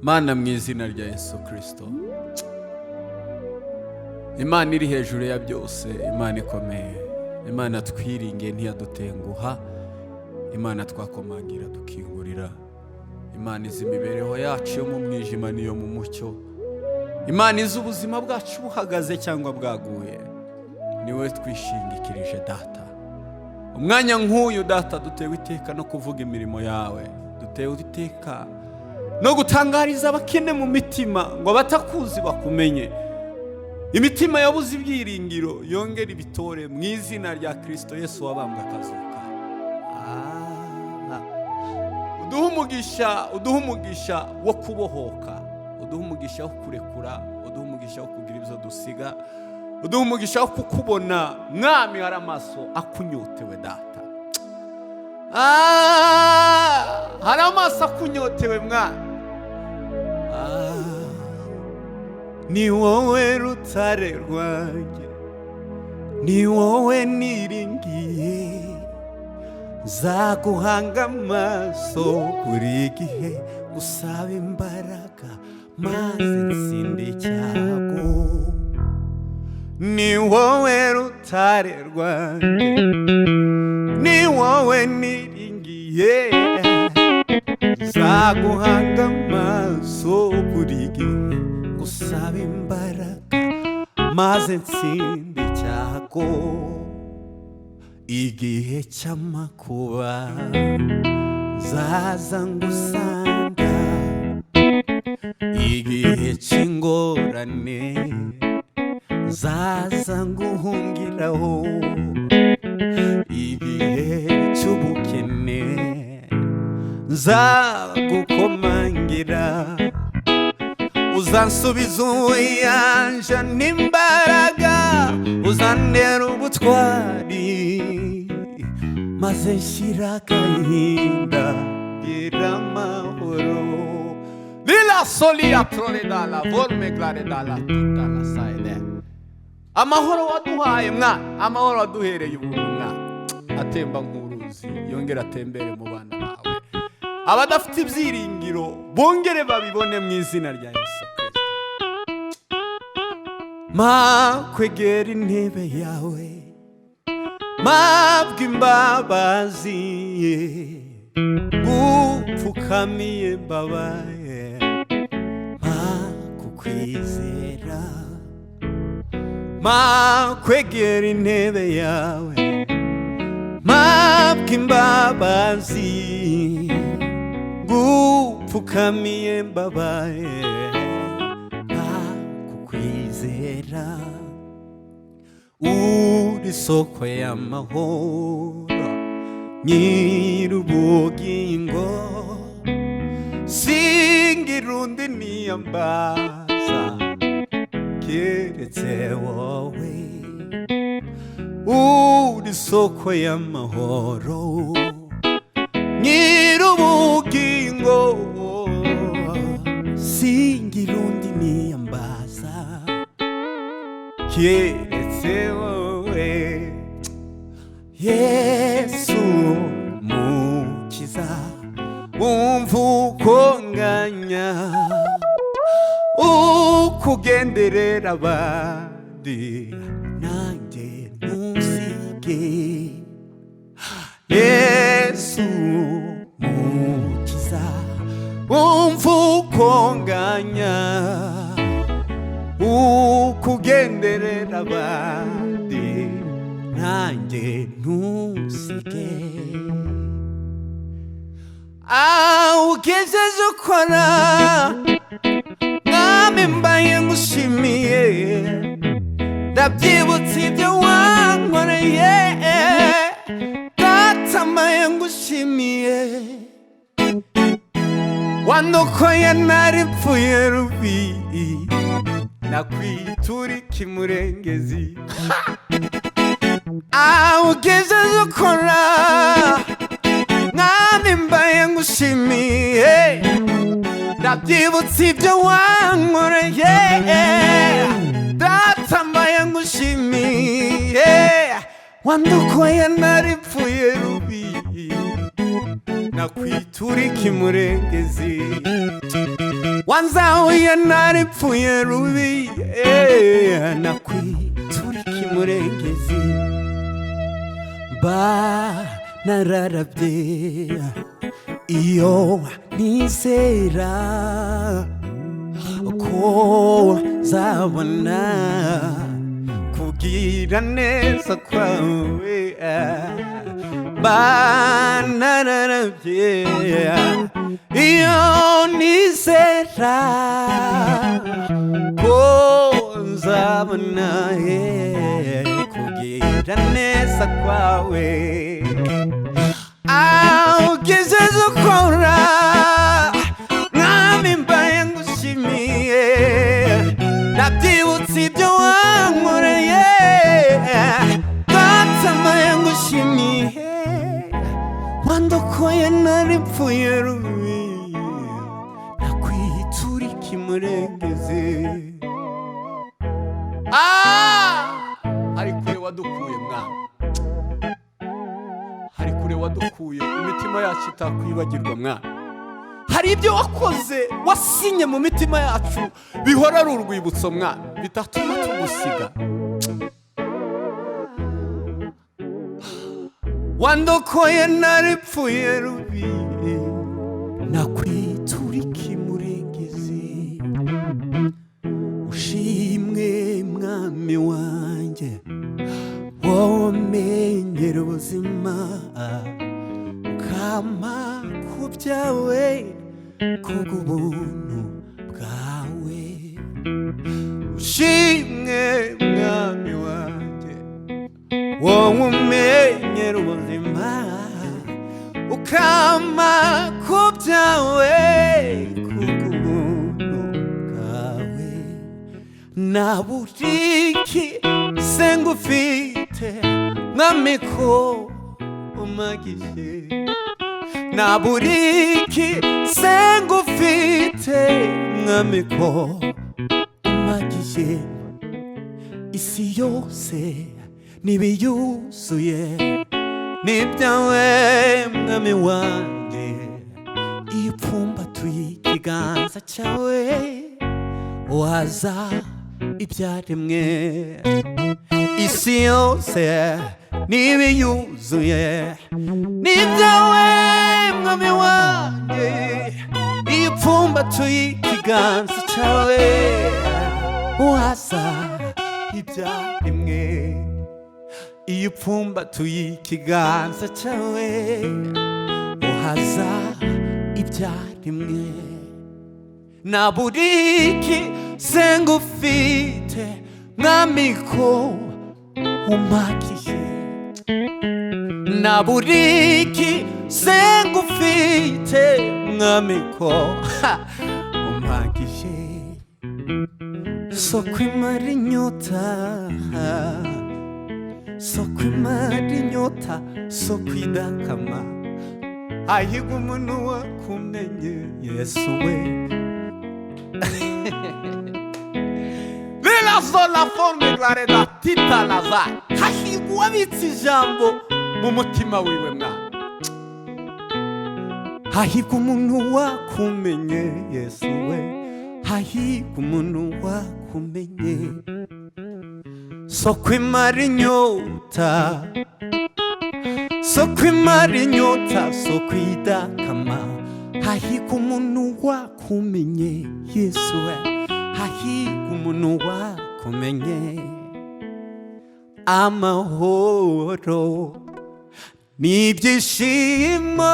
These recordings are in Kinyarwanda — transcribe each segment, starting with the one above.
Mana mu izina rya Yesu Kristo, Imana iri hejuru ya byose, Imana ikomeye, Imana twiringiye ntiyadutenguha, Imana twakomangira dukingurira, Imana izi imibereho yacu yo mu mwijima niyo mu mucyo, Imana izi ubuzima bwacu buhagaze cyangwa bwaguye, niwe twishingikirije data. Umwanya nk'uyu data dutewe iteka no kuvuga imirimo yawe, dutewe iteka no gutangariza abakene mu mitima ngo batakuzi bakumenye, imitima yabuze ibyiringiro yongera ibitore mu izina rya Kristo Yesu wabambwe akazuka. Uduha umugisha wo kubohoka, uduha umugisha wo kurekura, uduha umugisha wo kugira ibyo dusiga, uduha umugisha wo kukubona mwami, hari amaso akunyotewe data. Hari amaso akunyotewe mwami. Ni wowe rutare rwanjye, ni wowe niringiye, nzaguhanga amaso buri gihe, gusaba imbaraga maze nsinde icyago. Ni wowe rutare rwanjye, ni wowe niringiye, nzaguhanga amaso buri gihe, gusaba imbaraga maze nsinde icyago. Igihe cy'amakuba nzaza ngusanga, igihe cy'ingorane nzaza nguhungiraho, igihe cy'ubukene nzagukomangira, uzansubiza ubuyanja n'imbaraga, uzantera ubutwari maze nshyira agahinda ngira amahoro. Lila solia troledala vorme claredala tutala saide. Amahoro waduhaye mwana, amahoro waduhereye ubuntu mwana, atemba nk'uruzi yongera atembere mu bana bawe. Abadafite ibyiringiro bongere babibone mu izina rya Yesu Kristo. Kwegera intebe yawe, mabwa imbabazi, gupfukamiye mbabaye, kukwizera. Kwegera intebe yawe, mabwa imbabazi, gupfukamiye mbabaye, kukwizera. Uri soko y'amahoro, nyir'ubugingo, singira undi niyambaza keretse wowe. Uri soko y'amahoro, nyir'ubugingo, singira undi niyambaza keretse wowe. Yesu mukiza, umva uko nganya, ukugenderera abandi nanjye ntusige. Yesu mukiza, umva uko nganya, ukugenderera abandi nanjye ntusige. Ugejeje ukora mwami, mbaye ngushimiye, ndabyibutse ibyo wankoreye data, mbaye ngushimiye. Wandokoye naripfuye rubi, nakwitura ikimurengezi. Ugejeje ukora mwami, mbaye ngushimiye, ndabyibutse ibyo wankoreye data, mbaye ngushimiye. Wandokoye naripfuye rubi, nakwitura ikimurengezi. wanzahuye naripfuye rubi nakwiturika imurengezi mba nararabye iyo nizera ko nzabona kugira neza kwawe mba nararabye iyo nizera ko nzabona kugira neza kwawe ugejeje ukora mwami mbaye ngushimiye nabyibutse ibyo wankoreye ndatamaye ngushimiye wandokoye naripfuye rubi nakwiturika imurengezi hari kure wadukuye mwana hari kure wadukuye imitima yacu itakwibagirwa mwana hari ibyo wakoze wasinye mu mitima yacu bihora ari urwibutso mwana bitatuma tugusiga wandokoye naripfuye rubi nakwiturika imurengezi ushimwe mwami wanjye womenyera ubuzima ukama ku byawe kubw'ubuntu bwawe ushimwe mwami wanjye wowe umenyera ubuzima ukama ku byawe kubw'ubuntu bwawe naburiki sengufite mwami ko umagije naburiki sengufite mwami ko umagije isi yose nibiyuzuye n'ibyawe mwami wanjye iyo upfumbatuye ikiganza cyawe waza ibyaremwe isi yose n'ibiyuzuye n'ibyawe mwami wanjye iyo upfumbatuye ikiganza cyawe waza ibyaremwe iyo upfumbatuye ikiganza cyawe waza ibyaremwe naburiki sengufite mwami ko umagije naburiki sengufite mwami ko umagije soko imara inyota soko imara inyota soko idakama ahiga umuntu wakumenye Yesu we la forme la redatita laza hahigwa bitsi jambo mu mutima wiwe mwana hahigwa umuntu wakumenye Yesu we hahigwa umuntu wakumenye soko imara inyota soko imara inyota soko idakama hahigwa umuntu wakumenye Yesu we hahigwa umuntu wakumenye amahoro n'ibyishimo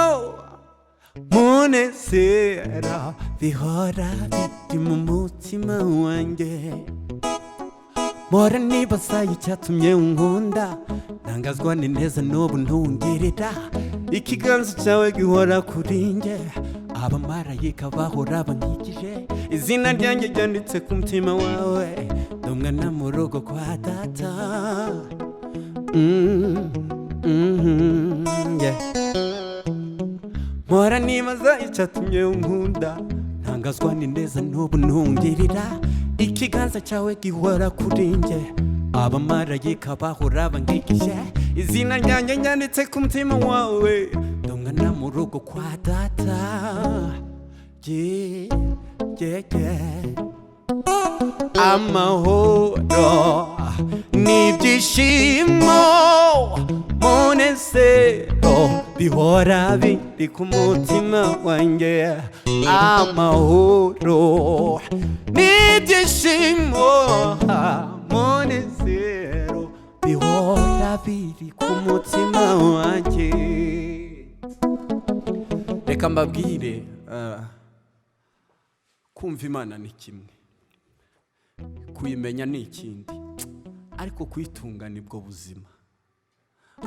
munezero bihora biri mu mutima wanjye mpora nibaza icyatumye unkunda ntangazwa n'ineza n'ubu ntungirira ikiganza cyawe gihora kuri njye abamarayika bahora bankikije izina ryanjye ryanditse ku mutima wawe ndumwana mu rugo kwa data mpora nibaza icyatumye unkunda ntangazwa n'ineza n'ubu ntungirira ikiganza cyawe gihora kuri njye abamarayika bahora bankikije izina ryanjye ryanditse ku mutima wawe ndumwana mu rugo kwa data ugejeye amahoro n'ibyishimo munezero bihora biri ku mutima wanjye amahoro n'ibyishimo munezero bihora biri ku mutima wanjye. Reka mbabwire kumva Imana ni kimwe, kuyimenya ni ikindi, ariko kuyitunga nibwo buzima.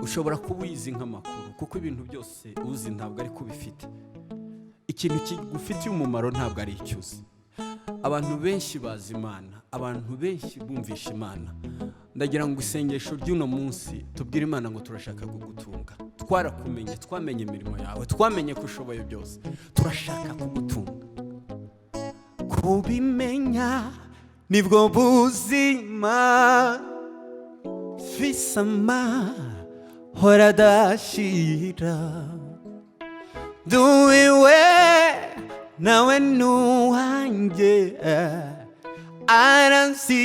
Ushobora kuba uyizi nk'amakuru kuko ibintu byose uzi ntabwo ari kubifite. Ikintu kigufitiye umumaro ntabwo ari icyo uzi. Abantu benshi bazi Imana, abantu benshi bumvisha Imana. Ndagira ngo isengesho ry'uno munsi tubwire Imana ngo turashaka kugutunga. Twarakumenye, twamenye imirimo yawe, twamenye ko ushoboye byose, turashaka kugutunga. Kubimenya nibwo buzima, fisama hora dashira, duiwe nawe nuwanjye aransi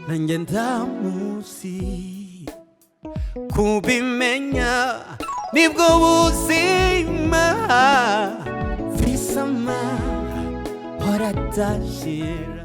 nanjye ndamuzi. Kubimenya nibwo buzima, fisama hora dashira.